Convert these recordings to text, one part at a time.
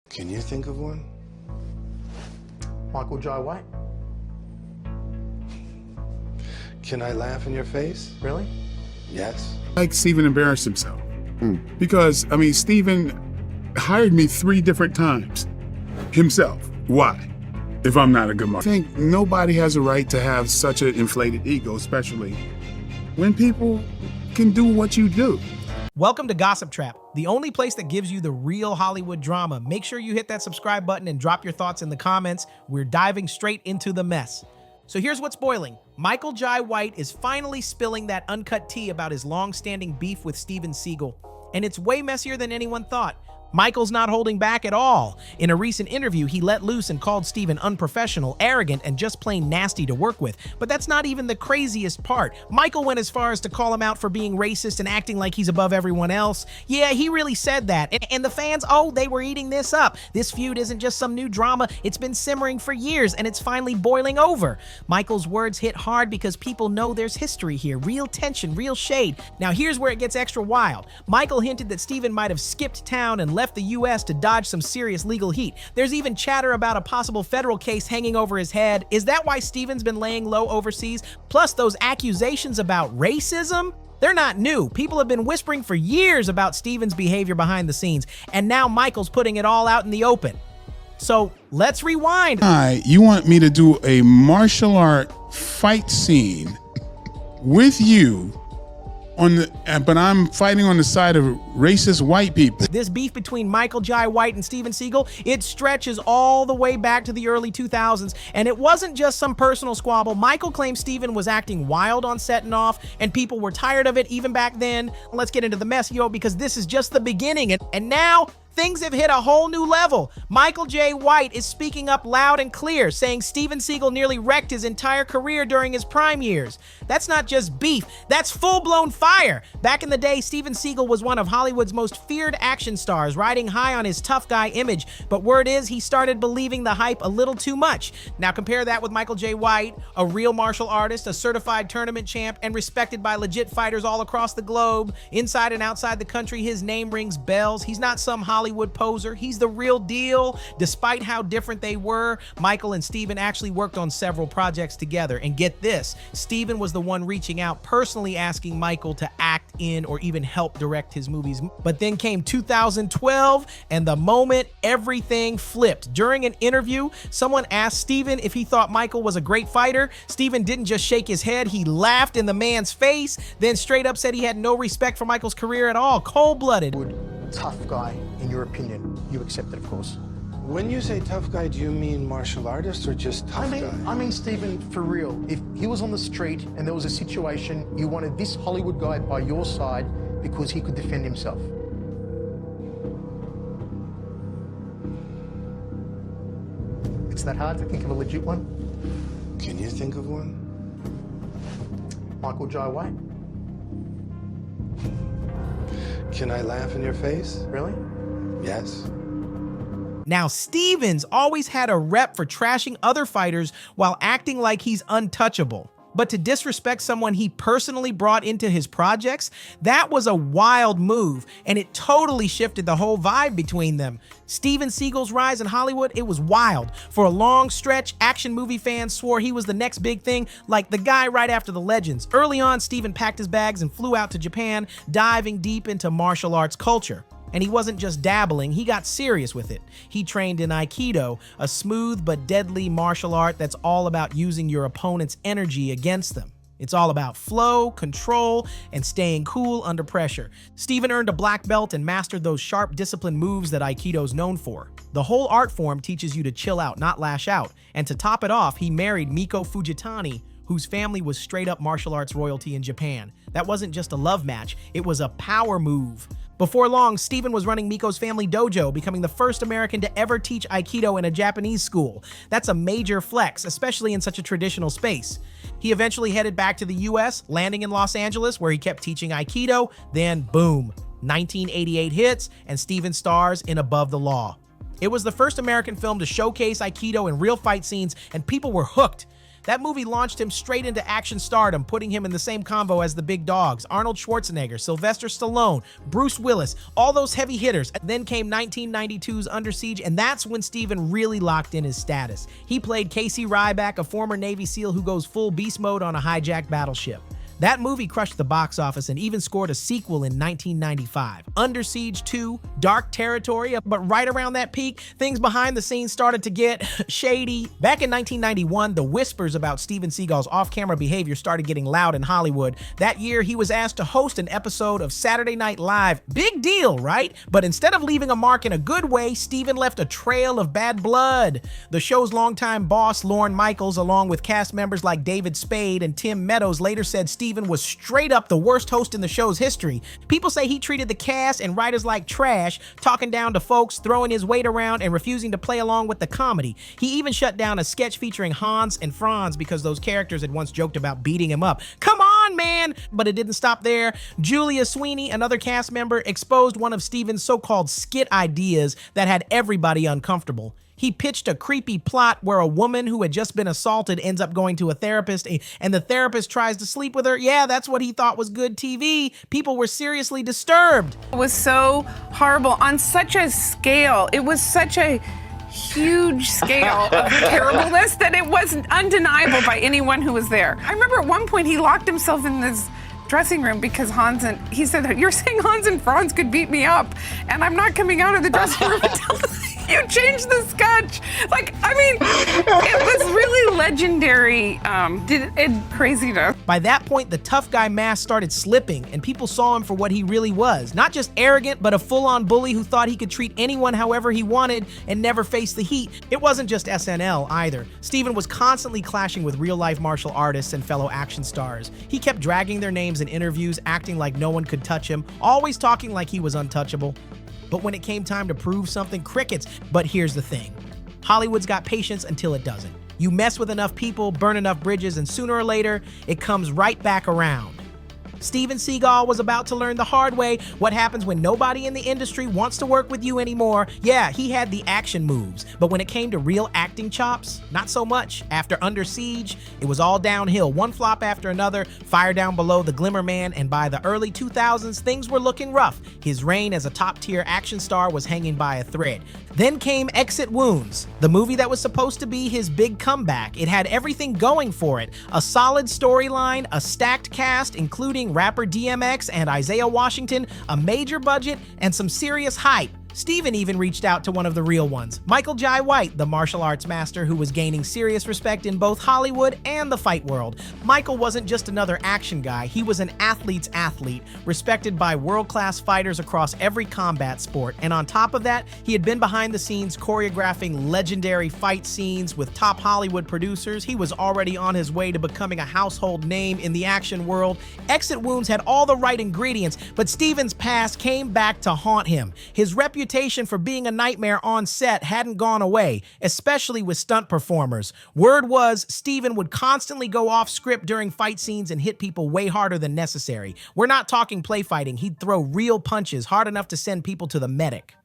Can you think of one? Michael Jai White. Can I laugh in your face? Really? Yes. Like Steven embarrassed himself. Because, I mean, Steven hired me 3 different times himself. Why? If I'm not a good marketer. I think nobody has a right to have such an inflated ego, especially when people can do what you do. Welcome to GossipTrap, the only place that gives you the real Hollywood drama. Make sure you hit that subscribe button and drop your thoughts in the comments. We're diving straight into the mess. So here's what's boiling. Michael Jai White is finally spilling that uncut tea about his long-standing beef with Steven Seagal. And it's way messier than anyone thought. Michael's not holding back at all. In a recent interview, he let loose and called Steven unprofessional, arrogant, and just plain nasty to work with. But that's not even the craziest part. Michael went as far as to call him out for being racist and acting like he's above everyone else. Yeah, he really said that. And the fans, oh, they were eating this up. This feud isn't just some new drama. It's been simmering for years, and it's finally boiling over. Michael's words hit hard because people know there's history here. Real tension, real shade. Now here's where it gets extra wild. Michael hinted that Steven might have skipped town and left the US to dodge some serious legal heat. There's even chatter about a possible federal case hanging over his head. Is that why Steven's been laying low overseas? Plus those accusations about racism? They're not new. People have been whispering for years about Steven's behavior behind the scenes, and now Michael's putting it all out in the open. So let's rewind. Hi, you want me to do a martial art fight scene with you but I'm fighting on the side of racist white people. This beef between Michael Jai White and Steven Seagal, it stretches all the way back to the early 2000s, and it wasn't just some personal squabble. Michael claims Steven was acting wild on set and off, and people were tired of it even back then. Let's get into the mess, because this is just the beginning, and now things have hit a whole new level. Michael Jai White is speaking up loud and clear, saying Steven Seagal nearly wrecked his entire career during his prime years. That's not just beef, that's full-blown fire. Back in the day, Steven Seagal was one of Hollywood's most feared action stars, riding high on his tough guy image. But word is, he started believing the hype a little too much. Now compare that with Michael Jai White, a real martial artist, a certified tournament champ, and respected by legit fighters all across the globe. Inside and outside the country, his name rings bells. He's not some Hollywood poser. He's the real deal. Despite how different they were, Michael and Steven actually worked on several projects together. And get this, Steven was the one reaching out, personally asking Michael to act in or even help direct his movies. But then came 2012, and the moment everything flipped. During an interview, someone asked Steven if he thought Michael was a great fighter. Steven didn't just shake his head, he laughed in the man's face, then straight up said he had no respect for Michael's career at all. Cold-blooded. Tough guy, in your opinion. You accept it, of course. When you say tough guy, do you mean martial artist or just tough guy? I mean, Steven, for real. If he was on the street and there was a situation, you wanted this Hollywood guy by your side because he could defend himself. It's that hard to think of a legit one? Can you think of one? Michael Jai White. Can I laugh in your face? Really? Yes. Now, Steven's always had a rep for trashing other fighters while acting like he's untouchable. But to disrespect someone he personally brought into his projects, that was a wild move, and it totally shifted the whole vibe between them. Steven Seagal's rise in Hollywood, it was wild. For a long stretch, action movie fans swore he was the next big thing, like the guy right after the legends. Early on, Steven packed his bags and flew out to Japan, diving deep into martial arts culture. And he wasn't just dabbling, he got serious with it. He trained in Aikido, a smooth but deadly martial art that's all about using your opponent's energy against them. It's all about flow, control, and staying cool under pressure. Steven earned a black belt and mastered those sharp, disciplined moves that Aikido's known for. The whole art form teaches you to chill out, not lash out. And to top it off, he married Miko Fujitani, whose family was straight-up martial arts royalty in Japan. That wasn't just a love match, it was a power move. Before long, Steven was running Miko's family dojo, becoming the first American to ever teach Aikido in a Japanese school. That's a major flex, especially in such a traditional space. He eventually headed back to the US, landing in Los Angeles, where he kept teaching Aikido. Then, boom, 1988 hits, and Steven stars in Above the Law. It was the first American film to showcase Aikido in real fight scenes, and people were hooked. That movie launched him straight into action stardom, putting him in the same convo as the big dogs: Arnold Schwarzenegger, Sylvester Stallone, Bruce Willis, all those heavy hitters. Then came 1992's Under Siege, and that's when Steven really locked in his status. He played Casey Ryback, a former Navy SEAL who goes full beast mode on a hijacked battleship. That movie crushed the box office and even scored a sequel in 1995. Under Siege 2, dark territory, but right around that peak, things behind the scenes started to get shady. Back in 1991, the whispers about Steven Seagal's off-camera behavior started getting loud in Hollywood. That year, he was asked to host an episode of Saturday Night Live. Big deal, right? But instead of leaving a mark in a good way, Steven left a trail of bad blood. The show's longtime boss, Lorne Michaels, along with cast members like David Spade and Tim Meadows, later said Steven was straight up the worst host in the show's history. People say he treated the cast and writers like trash, talking down to folks, throwing his weight around, and refusing to play along with the comedy. He even shut down a sketch featuring Hans and Franz because those characters had once joked about beating him up. Come on, man! But it didn't stop there. Julia Sweeney, another cast member, exposed one of Steven's so-called skit ideas that had everybody uncomfortable. He pitched a creepy plot where a woman who had just been assaulted ends up going to a therapist, and the therapist tries to sleep with her. Yeah, that's what he thought was good TV. People were seriously disturbed. It was so horrible on such a scale. It was such a huge scale of terribleness that it was undeniable by anyone who was there. I remember at one point he locked himself in this dressing room because he said, "You're saying Hans and Franz could beat me up, and I'm not coming out of the dressing room until you change the sketch." Like, I mean, it was really legendary, craziness. By that point, the tough guy mask started slipping, and people saw him for what he really was. Not just arrogant, but a full-on bully who thought he could treat anyone however he wanted and never face the heat. It wasn't just SNL either. Steven was constantly clashing with real-life martial artists and fellow action stars. He kept dragging their names in interviews, acting like no one could touch him, always talking like he was untouchable. But when it came time to prove something, crickets. But here's the thing. Hollywood's got patience until it doesn't. You mess with enough people, burn enough bridges, and sooner or later, it comes right back around. Steven Seagal was about to learn the hard way what happens when nobody in the industry wants to work with you anymore. Yeah, he had the action moves, but when it came to real acting chops, not so much. After Under Siege, it was all downhill, one flop after another, Fire Down Below, The Glimmer Man, and by the early 2000s, things were looking rough. His reign as a top-tier action star was hanging by a thread. Then came Exit Wounds, the movie that was supposed to be his big comeback. It had everything going for it. A solid storyline, a stacked cast, including rapper DMX and Isaiah Washington, a major budget, and some serious hype. Steven even reached out to one of the real ones, Michael Jai White, the martial arts master who was gaining serious respect in both Hollywood and the fight world. Michael wasn't just another action guy, he was an athlete's athlete, respected by world-class fighters across every combat sport. And on top of that, he had been behind the scenes choreographing legendary fight scenes with top Hollywood producers. He was already on his way to becoming a household name in the action world. Exit Wounds had all the right ingredients, but Steven's past came back to haunt him. His reputation for being a nightmare on set hadn't gone away, especially with stunt performers. Word was Steven would constantly go off script during fight scenes and hit people way harder than necessary. We're not talking play fighting, he'd throw real punches hard enough to send people to the medic.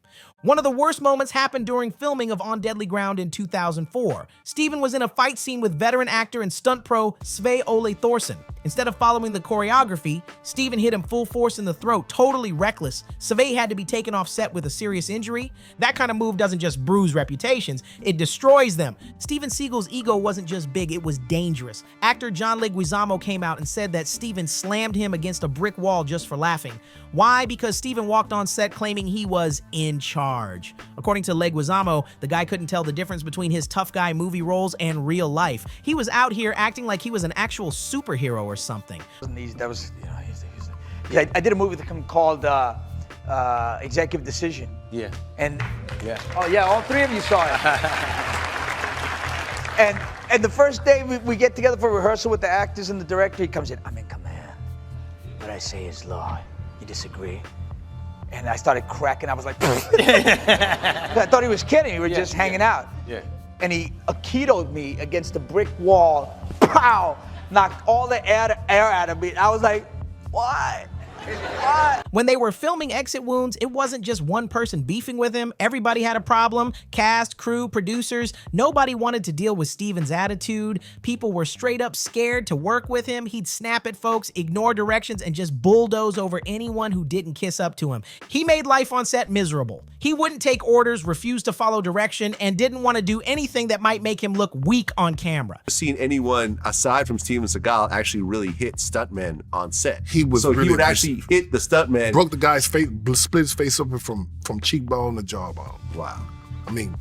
One of the worst moments happened during filming of On Deadly Ground in 2004. Steven was in a fight scene with veteran actor and stunt pro Sve Ole Thorsen. Instead of following the choreography, Steven hit him full force in the throat, totally reckless. Sve had to be taken off set with a serious injury. That kind of move doesn't just bruise reputations, it destroys them. Steven Seagal's ego wasn't just big, it was dangerous. Actor John Leguizamo came out and said that Steven slammed him against a brick wall just for laughing. Why? Because Steven walked on set claiming he was in charge. According to Leguizamo, the guy couldn't tell the difference between his tough guy movie roles and real life. He was out here acting like he was an actual superhero or something. That was, yeah, I did a movie called Executive Decision. Yeah. And yeah. Oh yeah, all three of you saw it. and the first day we get together for rehearsal with the actors and the director, he comes in, "I'm in command. What I say is law. You disagree?" And I started cracking. I was like, I thought he was kidding. We were just hanging out. Yeah. And he Aikido'd me against a brick wall. Pow! Knocked all the air out of me. I was like, what? What? When they were filming Exit Wounds, it wasn't just one person beefing with him. Everybody had a problem. Cast, crew, producers. Nobody wanted to deal with Steven's attitude. People were straight up scared to work with him. He'd snap at folks, ignore directions, and just bulldoze over anyone who didn't kiss up to him. He made life on set miserable. He wouldn't take orders, refused to follow direction, and didn't want to do anything that might make him look weak on camera. Seen anyone aside from Steven Seagal actually really hit stuntmen on set. He was really he would actually hit the stuntman. Broke the guy's face, split his face open from cheekbone to jawbone. Wow. I mean,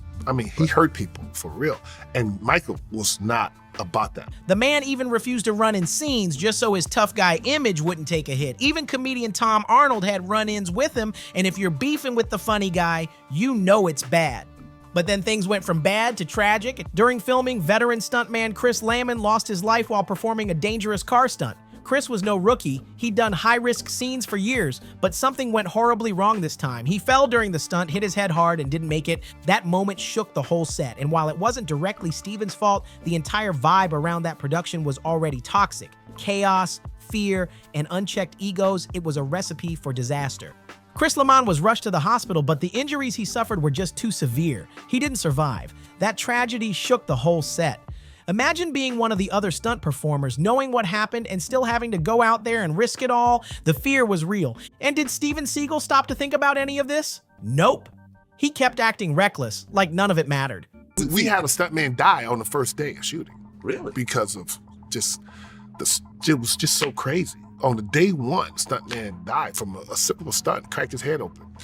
he hurt people for real. And Michael was not about that. The man even refused to run in scenes just so his tough guy image wouldn't take a hit. Even comedian Tom Arnold had run-ins with him, and if you're beefing with the funny guy, you know it's bad. But then things went from bad to tragic. During filming, veteran stuntman Chris Lamon lost his life while performing a dangerous car stunt. Chris was no rookie. He'd done high-risk scenes for years, but something went horribly wrong this time. He fell during the stunt, hit his head hard, and didn't make it. That moment shook the whole set, and while it wasn't directly Steven's fault, the entire vibe around that production was already toxic. Chaos, fear, and unchecked egos, it was a recipe for disaster. Chris Lamon was rushed to the hospital, but the injuries he suffered were just too severe. He didn't survive. That tragedy shook the whole set. Imagine being one of the other stunt performers, knowing what happened and still having to go out there and risk it all. The fear was real. And did Steven Seagal stop to think about any of this? Nope. He kept acting reckless, like none of it mattered. We had a stuntman die on the first day of shooting. Really? Because of it was just so crazy. On the day one, stuntman died from a simple stunt, cracked his head open.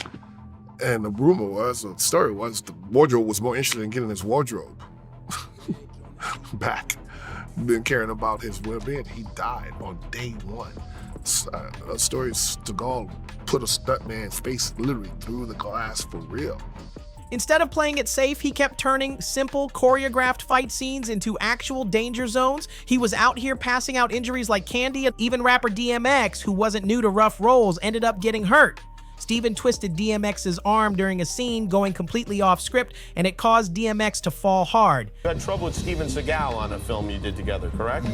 And the story was, the wardrobe was more interested in getting his wardrobe back than caring about his well-being. He died on day one. Story Seagal put a stuntman's face literally through the glass for real. Instead of playing it safe, he kept turning simple, choreographed fight scenes into actual danger zones. He was out here passing out injuries like candy, and even rapper DMX, who wasn't new to rough roles, ended up getting hurt. Steven twisted DMX's arm during a scene, going completely off script, and it caused DMX to fall hard. You had trouble with Steven Seagal on a film you did together, correct?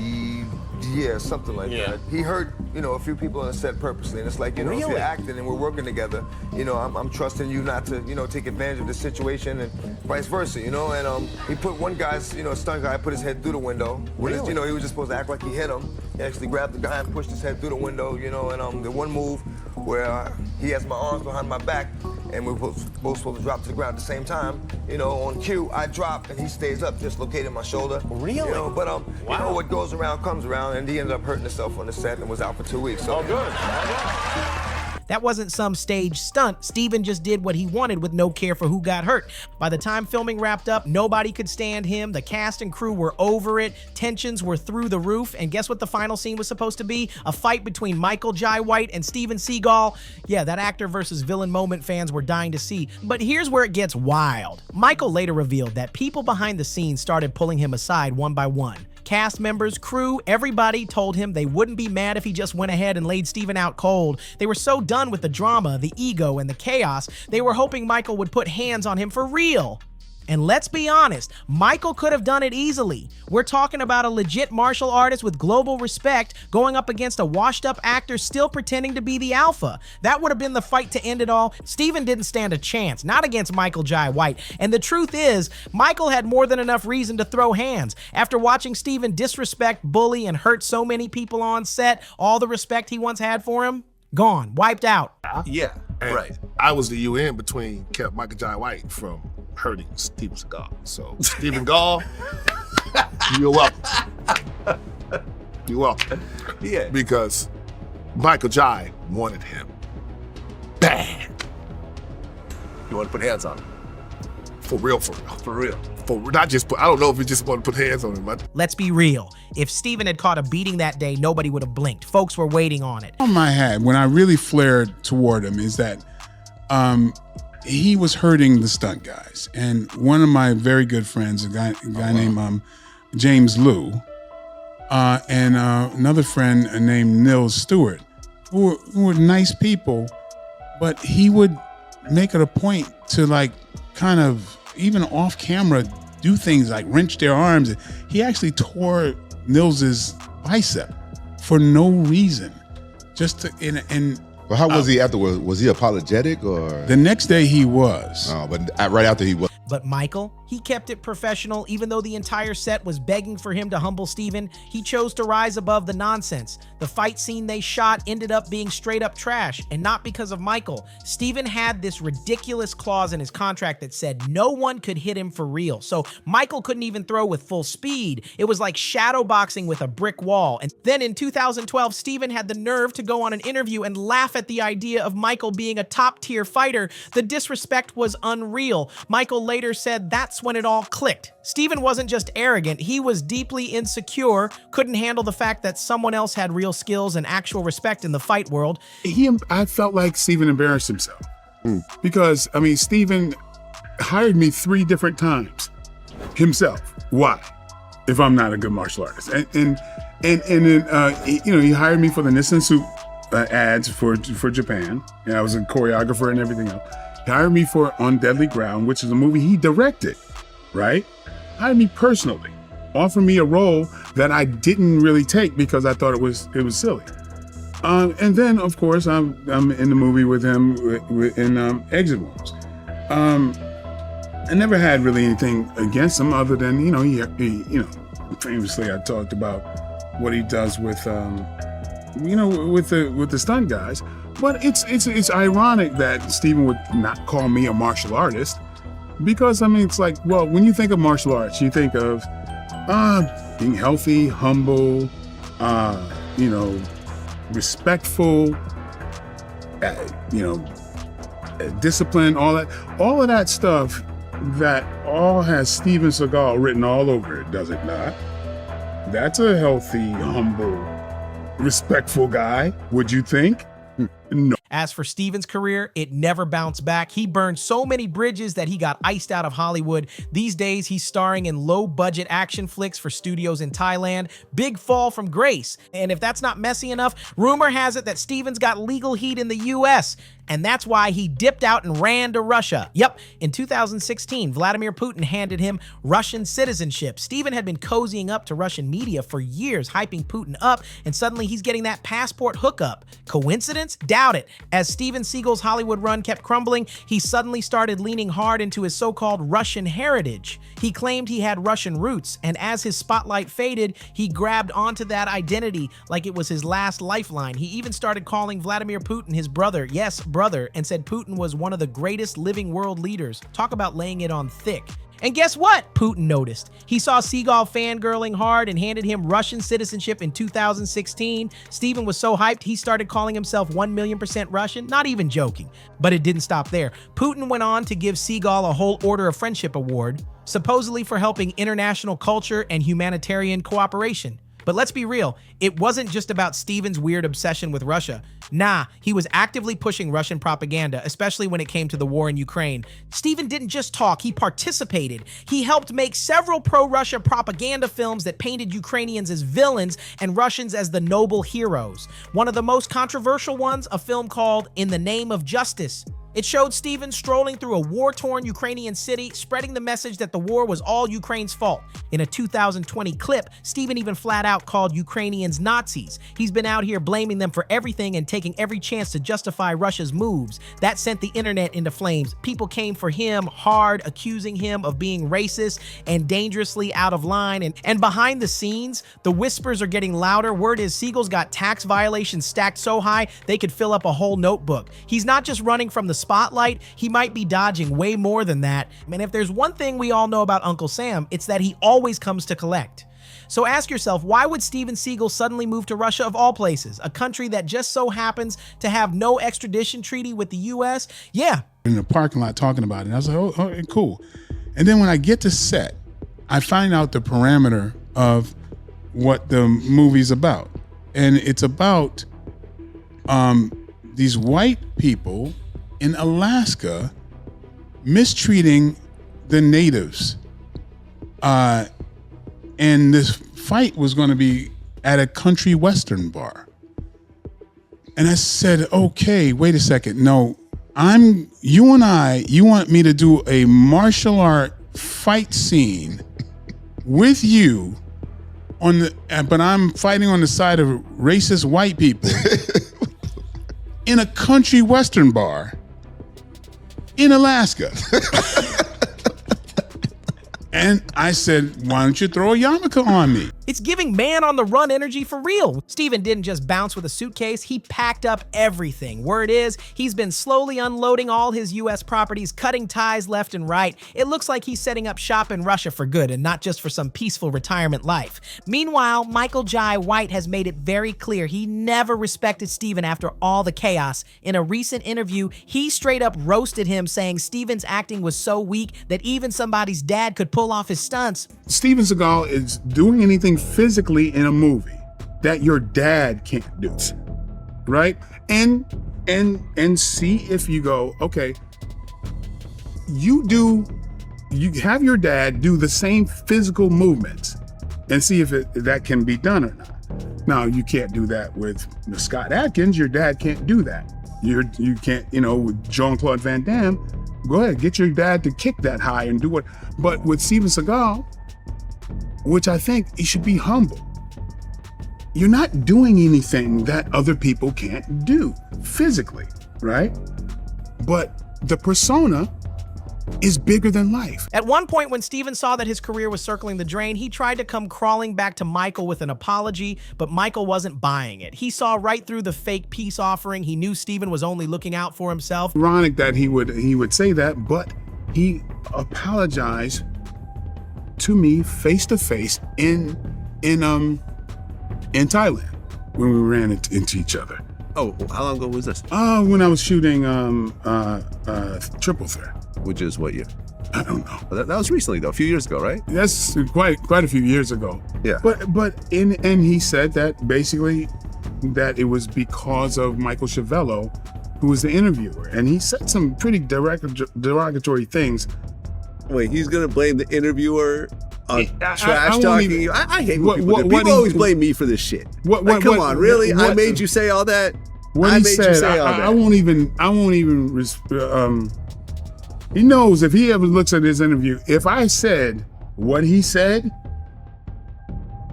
Yeah, something like that. He hurt, a few people on the set purposely, and it's like, if you're acting and we're working together, I'm trusting you not to, take advantage of the situation and vice versa, and he put one guy's, stunt guy put his head through the window. He was just supposed to act like he hit him. He actually grabbed the guy and pushed his head through the window, and the one move where he has my arms behind my back and we're both supposed to drop to the ground at the same time, on cue, I drop and he stays up, dislocated my shoulder. Really? But what goes around comes around, and he ended up hurting himself on the set and was out for 2 weeks. So. Oh, good. That wasn't some stage stunt. Steven just did what he wanted with no care for who got hurt. By the time filming wrapped up, nobody could stand him. The cast and crew were over it. Tensions were through the roof. And guess what the final scene was supposed to be? A fight between Michael Jai White and Steven Seagal. Yeah, that actor versus villain moment fans were dying to see. But here's where it gets wild. Michael later revealed that people behind the scenes started pulling him aside one by one. Cast members, crew, everybody told him they wouldn't be mad if he just went ahead and laid Steven out cold. They were so done with the drama, the ego, and the chaos, they were hoping Michael would put hands on him for real. And let's be honest, Michael could have done it easily. We're talking about a legit martial artist with global respect going up against a washed-up actor still pretending to be the alpha. That would have been the fight to end it all. Steven didn't stand a chance, not against Michael Jai White. And the truth is, Michael had more than enough reason to throw hands. After watching Steven disrespect, bully, and hurt so many people on set, all the respect he once had for him, gone, wiped out. Yeah, And right. I was the UN between kept Michael Jai White from hurting Steven Seagal. So Steven Gall, you're welcome. You're welcome. Yeah. Because Michael Jai wanted him bad. You want to put hands on him? For real, for real. For real. I don't know if he just wanted to put hands on him. Let's be real. If Steven had caught a beating that day, nobody would have blinked. Folks were waiting on it. On my head, when I really flared toward him is that he was hurting the stunt guys. And one of my very good friends, a guy named James Liu, and another friend named Nils Stewart, who were nice people, but he would make it a point to kind of, even off camera, do things like wrench their arms. He actually tore Nils's bicep for no reason. And Well, how was he afterwards? Was he apologetic or? The next day he was. Oh, but right after he was. But Michael, he kept it professional. Even though the entire set was begging for him to humble Steven, he chose to rise above the nonsense. The fight scene they shot ended up being straight up trash, and not because of Michael. Steven had this ridiculous clause in his contract that said no one could hit him for real. So Michael couldn't even throw with full speed. It was like shadow boxing with a brick wall. And then in 2012, Steven had the nerve to go on an interview and laugh at the idea of Michael being a top tier fighter. The disrespect was unreal. Michael later said that's when it all clicked. Steven wasn't just arrogant, he was deeply insecure, couldn't handle the fact that someone else had real skills and actual respect in the fight world. I felt like Steven embarrassed himself. Because, I mean, Steven hired me 3 different times himself. Why? If I'm not a good martial artist. And then, he hired me for the Nissan suit ads for Japan. And I was a choreographer and everything else. He hired me for On Deadly Ground, which is a movie he directed, right? Hired me personally, offered me a role that I didn't really take because I thought it was silly. And then, of course, I'm in the movie with him in Exit Wounds. I never had really anything against him other than, he famously I talked about what he does with the stunt guys. But it's ironic that Steven would not call me a martial artist because, I mean, it's like, well, when you think of martial arts, you think of being healthy, humble, respectful, disciplined, all of that stuff that all has Steven Seagal written all over it, does it not? That's a healthy, humble, respectful guy, would you think? No. As for Steven's career, it never bounced back. He burned so many bridges that he got iced out of Hollywood. These days, he's starring in low-budget action flicks for studios in Thailand. Big fall from grace. And if that's not messy enough, rumor has it that Steven's got legal heat in the US, and that's why he dipped out and ran to Russia. Yep, in 2016, Vladimir Putin handed him Russian citizenship. Steven had been cozying up to Russian media for years, hyping Putin up, and suddenly he's getting that passport hookup. Coincidence? Doubt it. As Steven Seagal's Hollywood run kept crumbling, he suddenly started leaning hard into his so-called Russian heritage. He claimed he had Russian roots, and as his spotlight faded, he grabbed onto that identity like it was his last lifeline. He even started calling Vladimir Putin his brother. Yes, brother, and said Putin was one of the greatest living world leaders. Talk about laying it on thick. And guess what? Putin noticed. He saw Seagal fangirling hard and handed him Russian citizenship in 2016. Steven was so hyped, he started calling himself 1,000,000% Russian. Not even joking. But it didn't stop there. Putin went on to give Seagal a whole Order of Friendship award, supposedly for helping international culture and humanitarian cooperation. But let's be real, it wasn't just about Steven's weird obsession with Russia. Nah, he was actively pushing Russian propaganda, especially when it came to the war in Ukraine. Steven didn't just talk, he participated. He helped make several pro-Russia propaganda films that painted Ukrainians as villains and Russians as the noble heroes. One of the most controversial ones, a film called In the Name of Justice. It showed Steven strolling through a war-torn Ukrainian city, spreading the message that the war was all Ukraine's fault. In a 2020 clip, Steven even flat out called Ukrainians Nazis. He's been out here blaming them for everything and taking every chance to justify Russia's moves. That sent the internet into flames. People came for him hard, accusing him of being racist and dangerously out of line. And behind the scenes, the whispers are getting louder. Word is Seagal's got tax violations stacked so high, they could fill up a whole notebook. He's not just running from the spotlight, he might be dodging way more than that. And if there's one thing we all know about Uncle Sam, it's that he always comes to collect. So ask yourself, why would Steven Seagal suddenly move to Russia of all places? A country that just so happens to have no extradition treaty with the US? Yeah. In the parking lot talking about it, and I was like, oh, cool. And then when I get to set, I find out the parameter of what the movie's about. And it's about these white people in Alaska mistreating the natives. And this fight was going to be at a country western bar. And I said, okay, wait a second. No, you want me to do a martial art fight scene with you but I'm fighting on the side of racist white people. in a country western bar in Alaska. And I said, why don't you throw a yarmulke on me? It's giving man on the run energy for real. Steven didn't just bounce with a suitcase, he packed up everything. Word is, he's been slowly unloading all his US properties, cutting ties left and right. It looks like he's setting up shop in Russia for good and not just for some peaceful retirement life. Meanwhile, Michael Jai White has made it very clear he never respected Steven after all the chaos. In a recent interview, he straight up roasted him, saying Steven's acting was so weak that even somebody's dad could pull off his stunts. Steven Seagal is doing anything physically in a movie that your dad can't do, right? And see if you go, okay, you have your dad do the same physical movements and see if that can be done or not. Now, you can't do that with Scott Adkins. Your dad can't do that. You can't, with Jean-Claude Van Damme, go ahead, get your dad to kick that high and do it. But with Steven Seagal, which I think he should be humble, you're not doing anything that other people can't do physically, right? But the persona is bigger than life. At one point, when Steven saw that his career was circling the drain, he tried to come crawling back to Michael with an apology, but Michael wasn't buying it. He saw right through the fake peace offering. He knew Steven was only looking out for himself. Ironic that he would say that, but he apologized to me face to face in Thailand when we ran into each other. Oh, how long ago was this? When I was shooting Triple Threat. Which is what year? I don't know. That was recently though, a few years ago, right? That's quite a few years ago. Yeah. And he said that basically that it was because of Michael Chiavello, who was the interviewer, and he said some pretty derogatory things. Wait, he's gonna blame the interviewer on trash talking you? I hate when people always blame me for this shit. Come on, really? I made you say all that? What he said, I won't even. He knows if he ever looks at his interview, if I said what he said,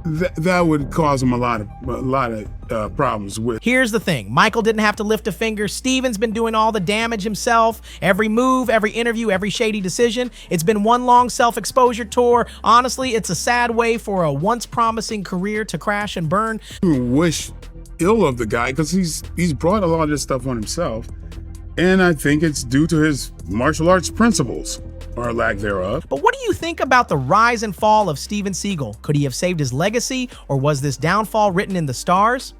that would cause him a lot of problems with. Here's the thing. Michael didn't have to lift a finger. Steven's been doing all the damage himself. Every move, every interview, every shady decision. It's been one long self-exposure tour. Honestly, it's a sad way for a once promising career to crash and burn. I wish ill of the guy because he's brought a lot of this stuff on himself. And I think it's due to his martial arts principles, or lack thereof. But what do you think about the rise and fall of Steven Seagal? Could he have saved his legacy, or was this downfall written in the stars?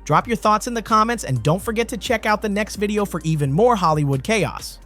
Drop your thoughts in the comments, and don't forget to check out the next video for even more Hollywood chaos.